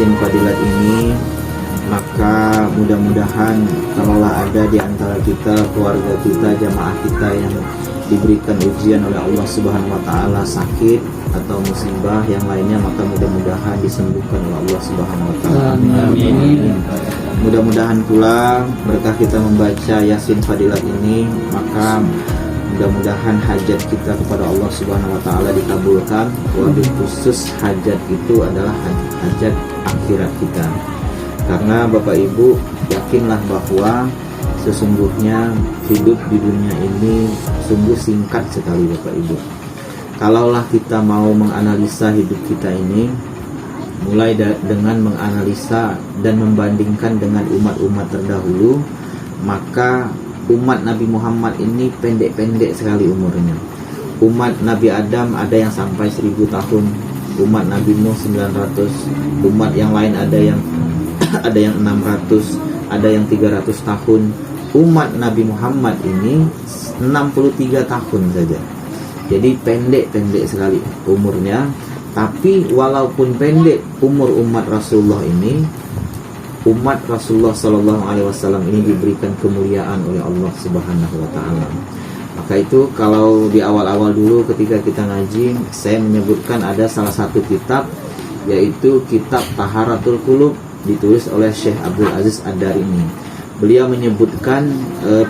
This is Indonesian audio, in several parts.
Yasin Fadilat ini, maka mudah-mudahan kalaulah ada di antara kita, keluarga kita, jamaah kita yang diberikan ujian oleh Allah Subhanahu wa taala, sakit atau musibah yang lainnya, maka mudah-mudahan disembuhkan oleh Allah Subhanahu wa taala. Amin. Mudah-mudahan pula berkah kita membaca Yasin Fadilat ini, maka mudah-mudahan hajat kita kepada Allah Subhanahu wa taala dikabulkan. Wabil khusus hajat itu adalah hajat akhirat kita. Karena Bapak Ibu yakinlah bahwa sesungguhnya hidup di dunia ini sungguh singkat sekali Bapak Ibu. Kalaulah kita mau menganalisa hidup kita ini, mulai dengan menganalisa dan membandingkan dengan umat-umat terdahulu, maka umat Nabi Muhammad ini pendek-pendek sekali umurnya. Umat Nabi Adam ada yang sampai 1000 tahun, umat Nabi Nuh 900, umat yang lain ada yang 600, ada yang 300 tahun. Umat Nabi Muhammad ini 63 tahun saja. Jadi pendek-pendek sekali umurnya. Tapi walaupun pendek umur umat Rasulullah ini, umat Rasulullah Sallallahu Alaihi Wasallam ini diberikan kemuliaan oleh Allah Subhanahu Wa Taala. Maka itu kalau di awal-awal dulu ketika kita ngaji, saya menyebutkan ada salah satu kitab, yaitu kitab Taharatul Qulub, ditulis oleh Syekh Abdul Aziz Ad-Darimi. Beliau menyebutkan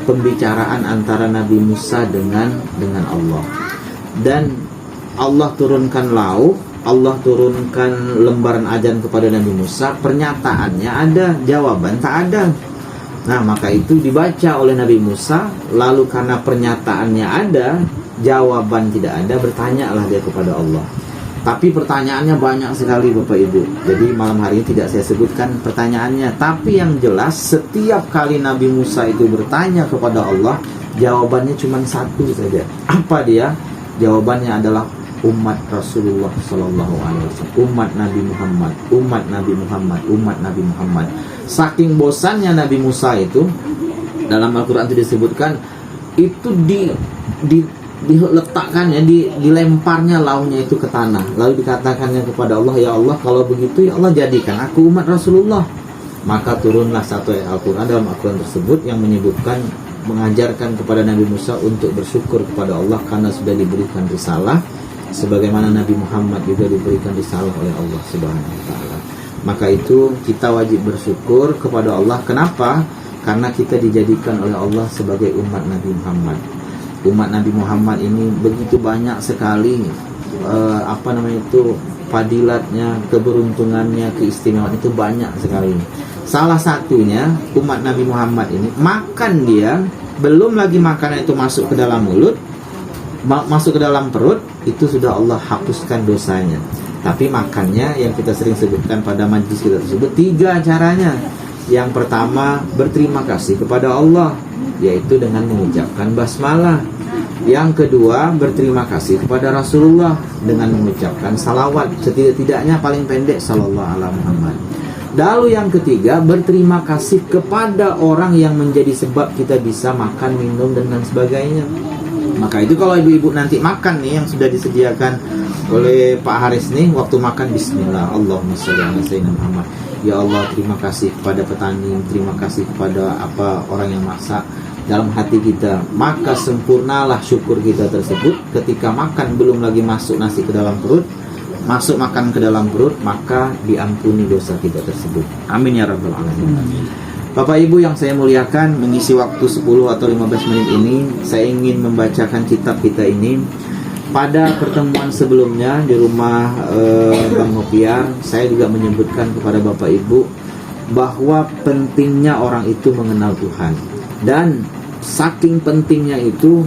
pembicaraan antara Nabi Musa dengan Allah. Dan Allah turunkan lauh, Allah turunkan lembaran ajan kepada Nabi Musa, pernyataannya ada, jawaban tak ada. Nah, maka itu dibaca oleh Nabi Musa, lalu karena pernyataannya ada, jawaban tidak ada, bertanyalah dia kepada Allah. Tapi pertanyaannya banyak sekali Bapak Ibu. Jadi malam hari ini tidak saya sebutkan pertanyaannya, tapi yang jelas setiap kali Nabi Musa itu bertanya kepada Allah, jawabannya cuma satu saja. Apa dia? Jawabannya adalah umat Rasulullah Sallallahu Alaihi Wasallam, umat Nabi Muhammad, umat Nabi Muhammad, umat Nabi Muhammad. Saking bosannya Nabi Musa itu, dalam Al-Quran itu disebutkan, itu diletakkannya, dilemparnya lauhnya itu ke tanah, lalu dikatakannya kepada Allah, ya Allah, kalau begitu ya Allah jadikan aku umat Rasulullah. Maka turunlah satu ayat Al-Quran dalam Al-Quran tersebut yang menyebutkan, mengajarkan kepada Nabi Musa untuk bersyukur kepada Allah karena sudah diberikan risalah, sebagaimana Nabi Muhammad juga diberikan risalah oleh Allah Subhanahu wa taala. Maka itu kita wajib bersyukur kepada Allah. Kenapa? Karena kita dijadikan oleh Allah sebagai umat Nabi Muhammad. Umat Nabi Muhammad ini begitu banyak sekali fadilatnya, keberuntungannya, keistimewaan itu banyak sekali. Salah satunya umat Nabi Muhammad ini, makan dia, belum lagi makanan itu masuk ke dalam mulut, masuk ke dalam perut, itu sudah Allah hapuskan dosanya. Tapi makannya yang kita sering sebutkan pada majlis kita tersebut, 3 caranya. Yang pertama, berterima kasih kepada Allah, yaitu dengan mengucapkan basmalah. Yang kedua, berterima kasih kepada Rasulullah dengan mengucapkan salawat, setidak-tidaknya paling pendek sallallahu alaihi Muhammad. Lalu yang ketiga, berterima kasih kepada orang yang menjadi sebab kita bisa makan, minum, dan lain sebagainya. Maka itu kalau ibu-ibu nanti makan nih yang sudah disediakan oleh Pak Haris nih, waktu makan bismillah, Allahumma sholli ala sayyidina Muhammad. Ya Allah, terima kasih kepada petani, terima kasih kepada orang yang masak. Dalam hati kita, maka sempurnalah syukur kita tersebut. Ketika makan belum lagi masuk nasi ke dalam perut, masuk makan ke dalam perut, maka diampuni dosa kita tersebut. Amin ya rabbal alamin. Bapak Ibu yang saya muliakan, mengisi waktu 10 atau 15 menit ini, saya ingin membacakan kitab kita ini. Pada pertemuan sebelumnya di rumah Bang Nopiar, saya juga menyebutkan kepada Bapak Ibu bahwa pentingnya orang itu mengenal Tuhan. Dan saking pentingnya itu,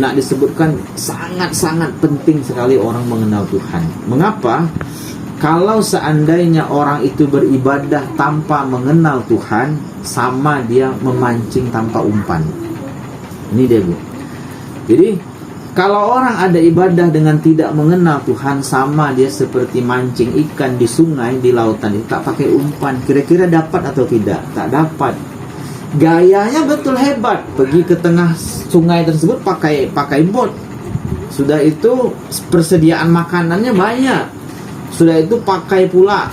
nak disebutkan sangat-sangat penting sekali orang mengenal Tuhan. Mengapa? Kalau seandainya orang itu beribadah tanpa mengenal Tuhan, sama dia memancing tanpa umpan. Ini dia, Bu. Jadi kalau orang ada ibadah dengan tidak mengenal Tuhan, sama dia seperti mancing ikan di sungai, di lautan itu tak pakai umpan. Kira-kira dapat atau tidak? Tak dapat. Gayanya betul hebat, pergi ke tengah sungai tersebut pakai bot. Sudah itu persediaan makanannya banyak. Sudah itu pakai pula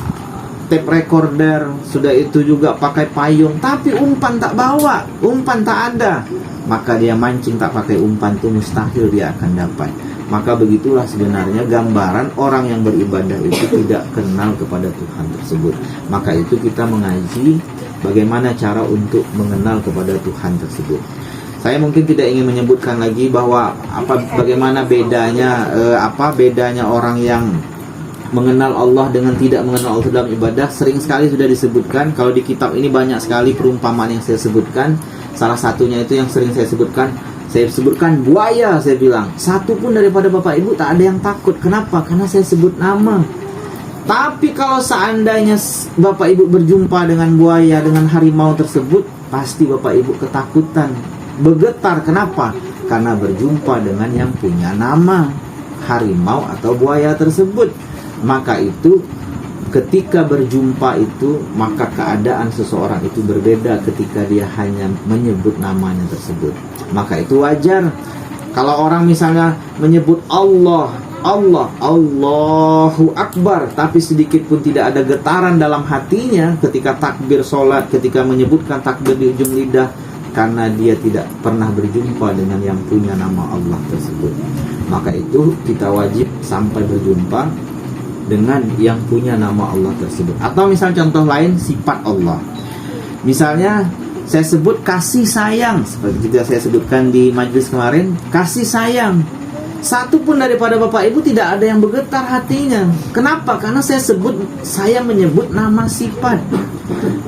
tape recorder, sudah itu juga pakai payung, tapi umpan tak bawa, umpan tak ada, maka dia mancing tak pakai umpan itu mustahil dia akan dapat. Maka begitulah sebenarnya gambaran orang yang beribadah itu tidak kenal kepada Tuhan tersebut. Maka itu kita mengaji bagaimana cara untuk mengenal kepada Tuhan tersebut. Saya mungkin tidak ingin menyebutkan lagi bahwa bagaimana bedanya bedanya orang yang mengenal Allah dengan tidak mengenal Allah dalam ibadah. Sering sekali sudah disebutkan. Kalau di kitab ini banyak sekali perumpamaan yang saya sebutkan. Salah satunya itu yang sering saya sebutkan buaya. Saya bilang, satu pun daripada Bapak Ibu tak ada yang takut. Kenapa? Karena saya sebut nama. Tapi kalau seandainya Bapak Ibu berjumpa dengan buaya, dengan harimau tersebut, pasti Bapak Ibu ketakutan, bergetar. Kenapa? Karena berjumpa dengan yang punya nama, harimau atau buaya tersebut. Maka itu ketika berjumpa itu, maka keadaan seseorang itu berbeda ketika dia hanya menyebut namanya tersebut. Maka itu wajar. Kalau orang misalnya menyebut Allah, Allahu Akbar, tapi sedikit pun tidak ada getaran dalam hatinya ketika takbir sholat, ketika menyebutkan takbir di ujung lidah, karena dia tidak pernah berjumpa dengan yang punya nama Allah tersebut. Maka itu kita wajib sampai berjumpa dengan yang punya nama Allah tersebut. Atau misal contoh lain, sifat Allah. Misalnya saya sebut kasih sayang, seperti yang saya sebutkan di majelis kemarin, kasih sayang. Satu pun daripada Bapak Ibu tidak ada yang bergetar hatinya. Kenapa? Karena saya menyebut nama sifat.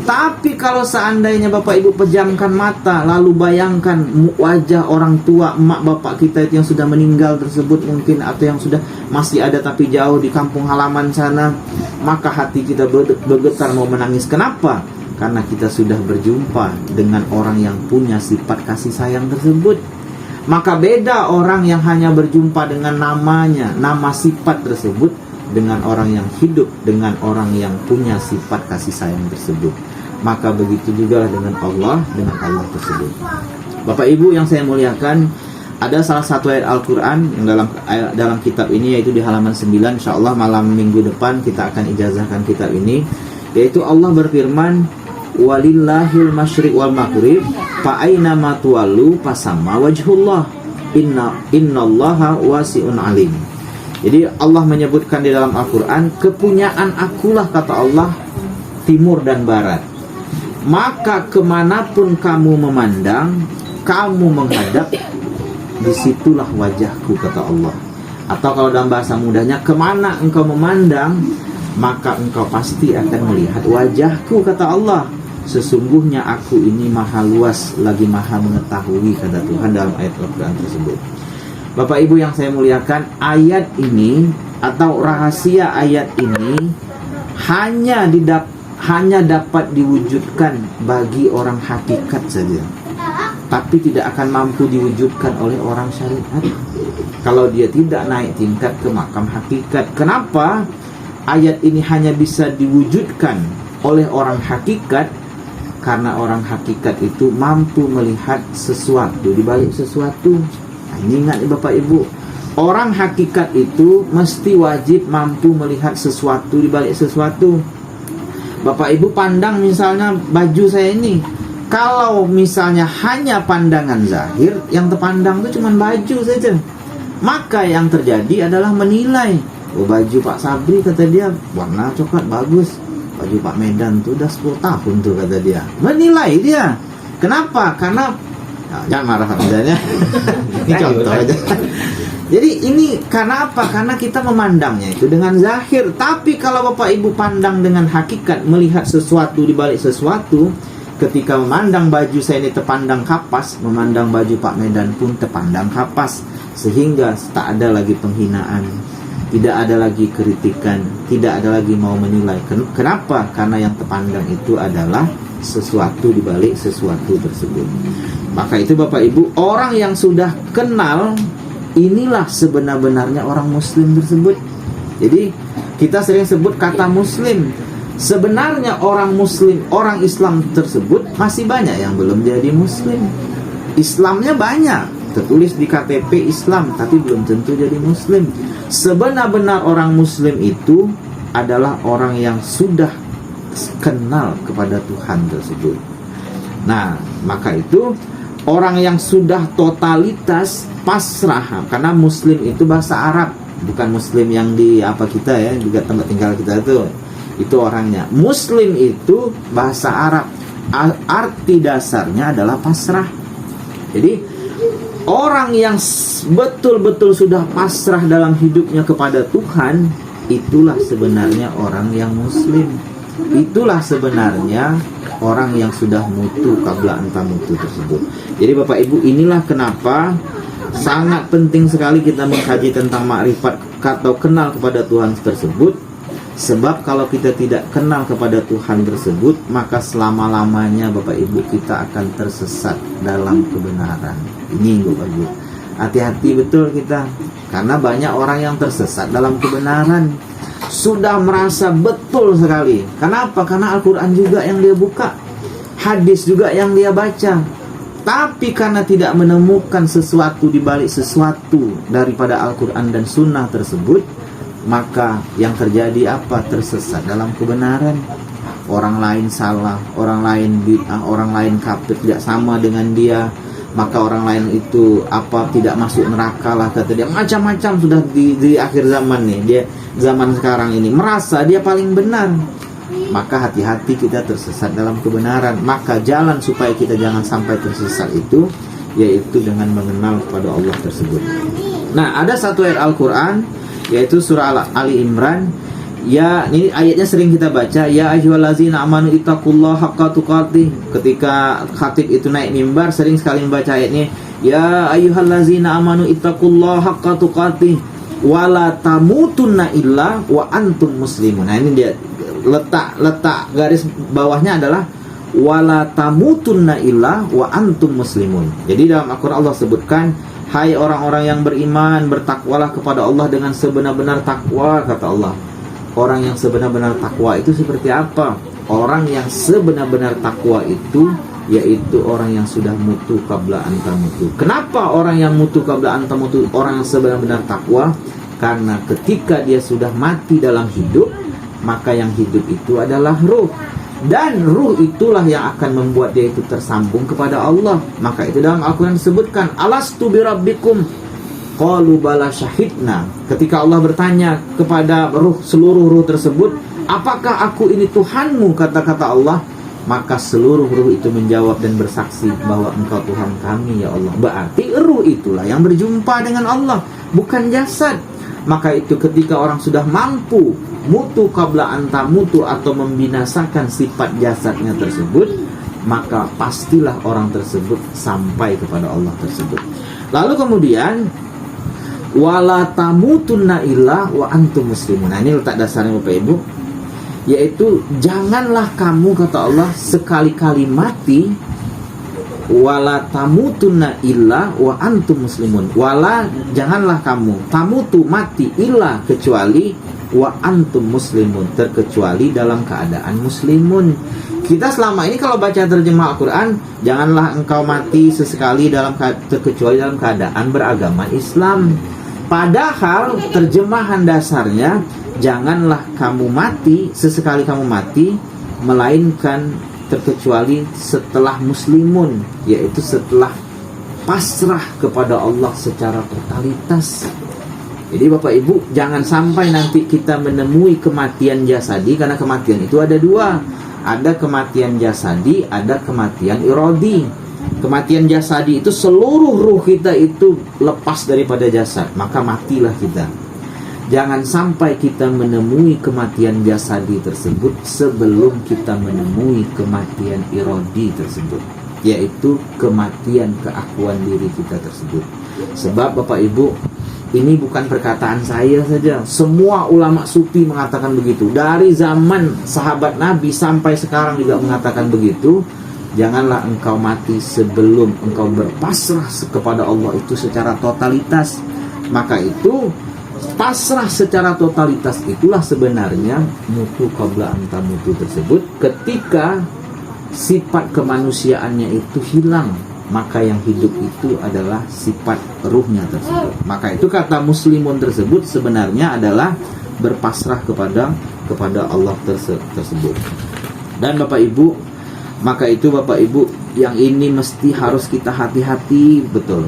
Tapi kalau seandainya Bapak Ibu pejamkan mata, lalu bayangkan wajah orang tua, emak bapak kita itu yang sudah meninggal tersebut mungkin, atau yang sudah masih ada tapi jauh di kampung halaman sana, maka hati kita bergetar mau menangis. Kenapa? Karena kita sudah berjumpa dengan orang yang punya sifat kasih sayang tersebut. Maka beda orang yang hanya berjumpa dengan namanya, nama sifat tersebut, dengan orang yang hidup, dengan orang yang punya sifat kasih sayang tersebut. Maka begitu juga dengan Allah tersebut. Bapak Ibu yang saya muliakan, ada salah satu ayat Al-Quran yang dalam kitab ini, yaitu di halaman 9. InsyaAllah malam minggu depan kita akan ijazahkan kitab ini. Yaitu Allah berfirman, walillahil masyriq wal maghrib fa aina ma tuwallu fasamma wajhullah innallaha wasi'un alim. Jadi Allah menyebutkan di dalam Al-Quran, kepunyaan akulah, kata Allah, timur dan barat. Maka kemanapun kamu memandang, kamu menghadap, disitulah wajahku, kata Allah. Atau kalau dalam bahasa mudahnya, kemana engkau memandang, maka engkau pasti akan melihat wajahku, kata Allah. Sesungguhnya aku ini maha luas lagi maha mengetahui, kata Tuhan dalam ayat Al-Quran tersebut. Bapak Ibu yang saya muliakan, ayat ini atau rahasia ayat ini hanya dapat diwujudkan bagi orang hakikat saja, tapi tidak akan mampu diwujudkan oleh orang syariat kalau dia tidak naik tingkat ke makam hakikat. Kenapa ayat ini hanya bisa diwujudkan oleh orang hakikat? Karena orang hakikat itu mampu melihat sesuatu di balik sesuatu. Nah, ini ingat nih Bapak Ibu, orang hakikat itu mesti wajib mampu melihat sesuatu di balik sesuatu. Bapak Ibu pandang misalnya baju saya ini, kalau misalnya hanya pandangan zahir, yang terpandang itu cuma baju saja, maka yang terjadi adalah menilai. Oh, baju Pak Sabri, kata dia, warna coklat bagus. Baju Pak Medan tuh udah 10 tahun tuh, kata dia. Menilai dia. Kenapa? Karena jangan marah misalnya. Ini contoh aja. Jadi ini karena apa? Karena kita memandangnya itu dengan zahir. Tapi kalau Bapak Ibu pandang dengan hakikat, melihat sesuatu di balik sesuatu, ketika memandang baju saya ini terpandang kapas, memandang baju Pak Medan pun terpandang kapas, sehingga tak ada lagi penghinaan, tidak ada lagi kritikan, tidak ada lagi mau menilai. Kenapa? Karena yang terpandang itu adalah sesuatu di balik sesuatu tersebut. Maka itu Bapak Ibu, orang yang sudah kenal, inilah sebenar-benarnya orang muslim tersebut. Jadi kita sering sebut kata muslim. Sebenarnya orang muslim, orang Islam tersebut masih banyak yang belum jadi muslim. Islamnya banyak, tertulis di KTP Islam, tapi belum tentu jadi muslim. Sebenar-benar orang muslim itu adalah orang yang sudah kenal kepada Tuhan tersebut. Nah, maka itu orang yang sudah totalitas pasrah, karena muslim itu bahasa Arab, bukan muslim yang di apa kita ya, juga tempat tinggal kita itu orangnya. Muslim itu bahasa Arab, arti dasarnya adalah pasrah. Jadi orang yang betul-betul sudah pasrah dalam hidupnya kepada Tuhan, itulah sebenarnya orang yang muslim. Itulah sebenarnya orang yang sudah mutu qabla anta mutu tersebut. Jadi Bapak Ibu, inilah kenapa sangat penting sekali kita mengkaji tentang makrifat atau kenal kepada Tuhan tersebut. Sebab kalau kita tidak kenal kepada Tuhan tersebut, maka selama-lamanya Bapak Ibu kita akan tersesat dalam kebenaran. Ini Bapak Ibu, hati-hati betul kita, karena banyak orang yang tersesat dalam kebenaran, sudah merasa betul sekali. Kenapa? Karena Al-Quran juga yang dia buka, hadis juga yang dia baca, tapi karena tidak menemukan sesuatu di balik sesuatu daripada Al-Quran dan Sunnah tersebut, maka yang terjadi apa? Tersesat dalam kebenaran. Orang lain salah, orang lain bid'ah, orang lain kafir, tidak sama dengan dia, maka orang lain itu apa, tidak masuk neraka lah kata dia. Macam-macam sudah di akhir zaman nih, dia zaman sekarang ini merasa dia paling benar. Maka hati-hati kita tersesat dalam kebenaran. Maka jalan supaya kita jangan sampai tersesat itu, yaitu dengan mengenal kepada Allah tersebut. Nah, ada satu ayat Al-Quran, yaitu surah Ali Imran. Ya, ini ayatnya sering kita baca, ya ayyuhallazina amanu ittaqullaha haqqa tuqatih. Ketika khatib itu naik mimbar, sering sekali membaca ayat ini, ya ayyuhallazina amanu ittaqullaha haqqa tuqatih wala tamutunna illa wa antum muslimun. Nah, ini dia letak garis bawahnya adalah wala tamutunna illa wa antum muslimun. Jadi dalam Al-Quran Allah sebutkan, hai orang-orang yang beriman, bertakwalah kepada Allah dengan sebenar-benar takwa, kata Allah. Orang yang sebenar-benar takwa itu seperti apa? Orang yang sebenar-benar takwa itu yaitu orang yang sudah mutu qabla anta mutu. Kenapa orang yang mutu qabla anta mutu orang yang sebenar-benar takwa? Karena ketika dia sudah mati dalam hidup, maka yang hidup itu adalah ruh, dan ruh itulah yang akan membuat dia itu tersambung kepada Allah. Maka itu dalam Al-Quran disebutkan, alastu birabbikum qalu bala syahidna. Ketika Allah bertanya kepada seluruh ruh tersebut, apakah aku ini Tuhanmu, kata-kata Allah, maka seluruh ruh itu menjawab dan bersaksi bahwa engkau Tuhan kami ya Allah. Berarti ruh itulah yang berjumpa dengan Allah, bukan jasad. Maka itu ketika orang sudah mampu mutu qabla anta mutu atau membinasakan sifat jasadnya tersebut, maka pastilah orang tersebut sampai kepada Allah tersebut. Lalu kemudian wala tamutunna illa wa antum muslimun. Nah, ini letak dasarnya Bapak Ibu, yaitu janganlah kamu, kata Allah, sekali-kali mati, wala tamutunna illa wa antum muslimun. Wala, janganlah kamu tamutu mati illa, kecuali wa antum muslimun, terkecuali dalam keadaan muslimun. Kita selama ini kalau baca terjemah Al-Quran, janganlah engkau mati sesekali terkecuali dalam keadaan beragama Islam. Padahal terjemahan dasarnya, janganlah kamu mati sesekali kamu mati, melainkan terkecuali setelah muslimun, yaitu setelah pasrah kepada Allah secara totalitas. Jadi Bapak Ibu, jangan sampai nanti kita menemui kematian jasadi, karena kematian itu ada dua. Ada kematian jasadi, ada kematian irodi. Kematian jasadi itu seluruh ruh kita itu lepas daripada jasad, maka matilah kita. Jangan sampai kita menemui kematian jasadi tersebut sebelum kita menemui kematian irodi tersebut, yaitu kematian keakuan diri kita tersebut. Sebab Bapak Ibu, ini bukan perkataan saya saja, semua ulama sufi mengatakan begitu. Dari zaman sahabat Nabi sampai sekarang juga mengatakan begitu. Janganlah engkau mati sebelum engkau berpasrah kepada Allah itu secara totalitas. Maka itu pasrah secara totalitas itulah sebenarnya mutu qabla anta mutu tersebut. Ketika sifat kemanusiaannya itu hilang, maka yang hidup itu adalah sifat ruhnya tersebut. Maka itu kata muslimun tersebut sebenarnya adalah berpasrah kepada Allah tersebut. Dan Bapak Ibu, maka itu Bapak Ibu, yang ini mesti harus kita hati-hati betul,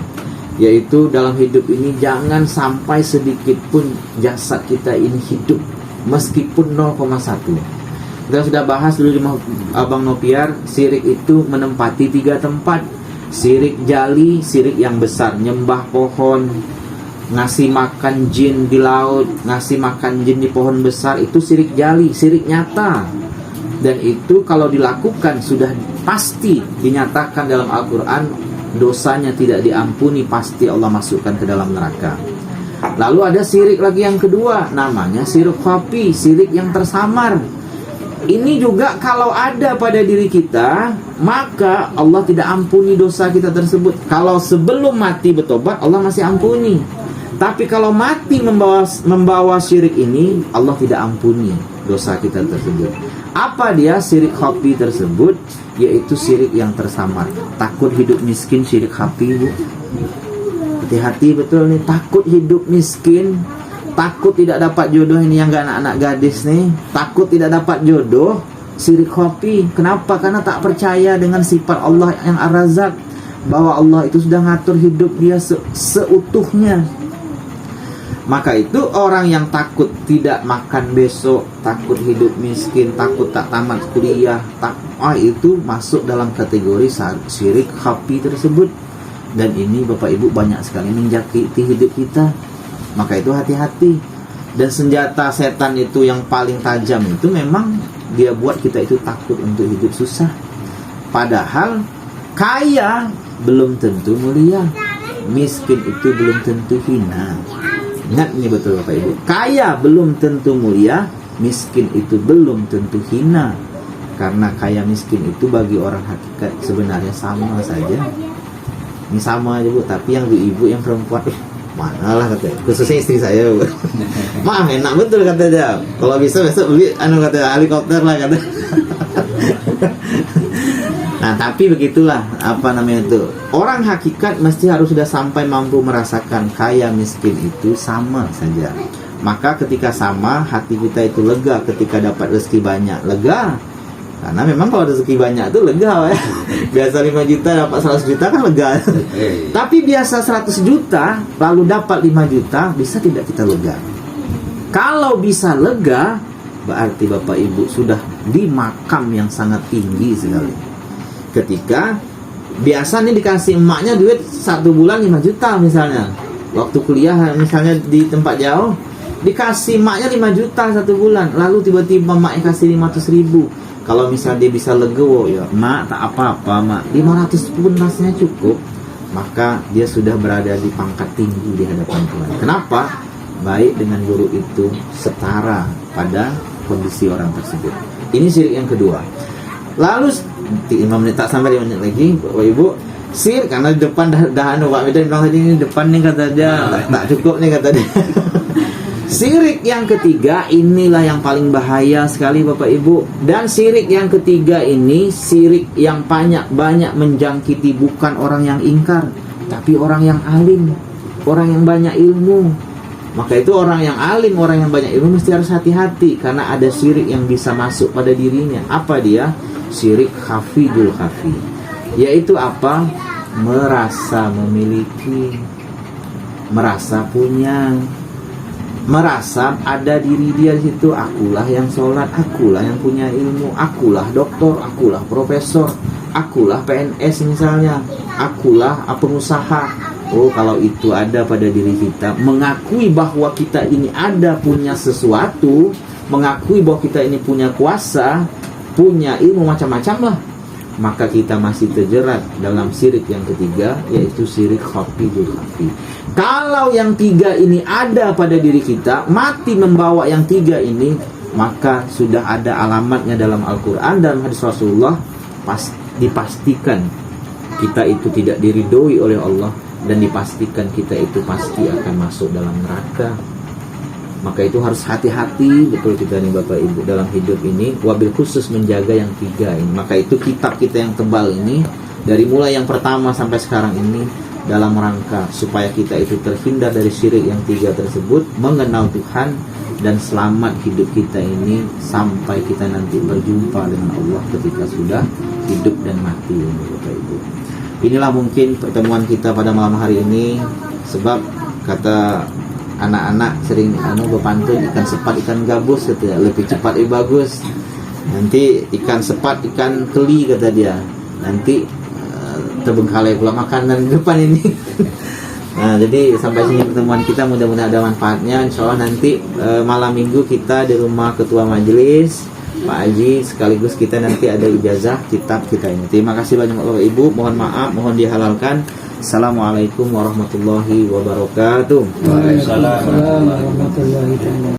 yaitu dalam hidup ini jangan sampai sedikit pun jasad kita ini hidup meskipun 0,1. Kita sudah bahas dulu di Abang Nopiar, syirik itu menempati 3 tempat. Syirik jali, syirik yang besar, nyembah pohon, ngasih makan jin di laut, ngasih makan jin di pohon besar, itu syirik jali, syirik nyata. Dan itu kalau dilakukan sudah pasti dinyatakan dalam Al-Quran, dosanya tidak diampuni, pasti Allah masukkan ke dalam neraka. Lalu ada syirik lagi yang kedua, namanya syirik khafi, syirik yang tersamar. Ini juga kalau ada pada diri kita, maka Allah tidak ampuni dosa kita tersebut. Kalau sebelum mati bertobat, Allah masih ampuni. Tapi kalau mati membawa syirik ini, Allah tidak ampuni dosa kita tersebut. Apa dia syirik khafi tersebut? Yaitu syirik yang tersamar. Takut hidup miskin, syirik khafi, Bu. Hati-hati betul nih, takut hidup miskin, takut tidak dapat jodoh, ini yang gak anak-anak gadis nih, takut tidak dapat jodoh, syirik khafi. Kenapa? Karena tak percaya dengan sifat Allah yang Ar-Razzaq, bahwa Allah itu sudah ngatur hidup dia seutuhnya. Maka itu orang yang takut tidak makan besok, takut hidup miskin, takut tak tamat kuliah, itu masuk dalam kategori syirik khafi tersebut. Dan ini Bapak Ibu banyak sekali menjangkiti hidup kita. Maka itu hati-hati. Dan senjata setan itu yang paling tajam itu memang dia buat kita itu takut untuk hidup susah. Padahal kaya belum tentu mulia, miskin itu belum tentu hina. Ingat ini betul Bapak Ibu, kaya belum tentu mulia, miskin itu belum tentu hina. Karena kaya miskin itu bagi orang hakikat sebenarnya sama saja. Ini sama aja Bu, tapi yang ibu yang perempuan mana lah katanya, khususnya istri saya Bu. Maaf enak betul kata dia, kalau bisa besok beli kata helikopter lah kata. Nah tapi begitulah, apa namanya itu, orang hakikat mesti harus sudah sampai mampu merasakan kaya miskin itu sama saja. Maka ketika sama, hati kita itu lega. Ketika dapat rezeki banyak, lega. Karena memang kalau rezeki banyak itu lega ya. Biasa 5 juta dapat 100 juta kan lega. Tapi biasa 100 juta lalu dapat 5 juta, bisa tidak kita lega? Kalau bisa lega, berarti Bapak Ibu sudah di makam yang sangat tinggi sekali. Ketika biasa nih dikasih emaknya duit 1 bulan 5 juta misalnya, waktu kuliah misalnya di tempat jauh, dikasih emaknya 5 juta 1 bulan, lalu tiba-tiba emaknya kasih 500 ribu. Kalau misalnya dia bisa legowo, ya mak tak apa-apa mak, 500 pun rasanya cukup, maka dia sudah berada di pangkat tinggi di hadapan Tuhan. Kenapa? Baik dengan guru itu setara pada kondisi orang tersebut. Ini syirik yang kedua. Lalu 5 menit tak sampai 5 menit lagi Bapak Ibu, syirik karena di depan dah Pak Medan bilang tadi, ini depan nih kata dia, tak cukup nih kata dia. Syirik yang ketiga, inilah yang paling bahaya sekali Bapak Ibu. Dan syirik yang ketiga ini syirik yang banyak menjangkiti bukan orang yang ingkar, tapi orang yang alim, orang yang banyak ilmu. Maka itu orang yang alim, orang yang banyak ilmu mesti harus hati-hati, karena ada syirik yang bisa masuk pada dirinya. Apa dia? Syirik khafidul khafi. Yaitu apa? Merasa memiliki, merasa punya, merasa ada diri dia di situ. Akulah yang sholat, akulah yang punya ilmu, akulah doktor, akulah profesor, akulah PNS misalnya, akulah pengusaha. Oh, kalau itu ada pada diri kita, mengakui bahwa kita ini ada punya sesuatu, mengakui bahwa kita ini punya kuasa, punya ilmu macam-macam lah, maka kita masih terjerat dalam syirik yang ketiga, yaitu syirik khafidul khafi. Kalau yang 3 ini ada pada diri kita, mati membawa yang 3 ini, maka sudah ada alamatnya dalam Al-Quran dan hadis Rasulullah, dipastikan kita itu tidak diridhoi oleh Allah, dan dipastikan kita itu pasti akan masuk dalam neraka. Maka itu harus hati-hati betul kita nih Bapak Ibu dalam hidup ini, wabil khusus menjaga yang 3 ini. Maka itu kitab kita yang tebal ini, dari mulai yang pertama sampai sekarang ini, dalam rangka supaya kita itu terhindar dari syirik yang 3 tersebut, mengenal Tuhan, dan selamat hidup kita ini sampai kita nanti berjumpa dengan Allah ketika sudah hidup dan mati, Bapak Ibu. Inilah mungkin pertemuan kita pada malam hari ini, sebab kata anak-anak sering berpantun, ikan sepat ikan gabus gitu ya, lebih cepat lebih bagus. Nanti ikan sepat ikan keli kata dia, nanti terbengkalai pula makanan di depan ini. Nah, jadi sampai sini pertemuan kita, mudah-mudahan ada manfaatnya. Insya Allah nanti malam minggu kita di rumah Ketua Majelis Pak Haji, sekaligus kita nanti ada ijazah kitab kita ini. Terima kasih banyak Bapak Ibu, mohon maaf, mohon dihalalkan. Assalamualaikum warahmatullahi wabarakatuh. Waalaikumsalam warahmatullahi wabarakatuh.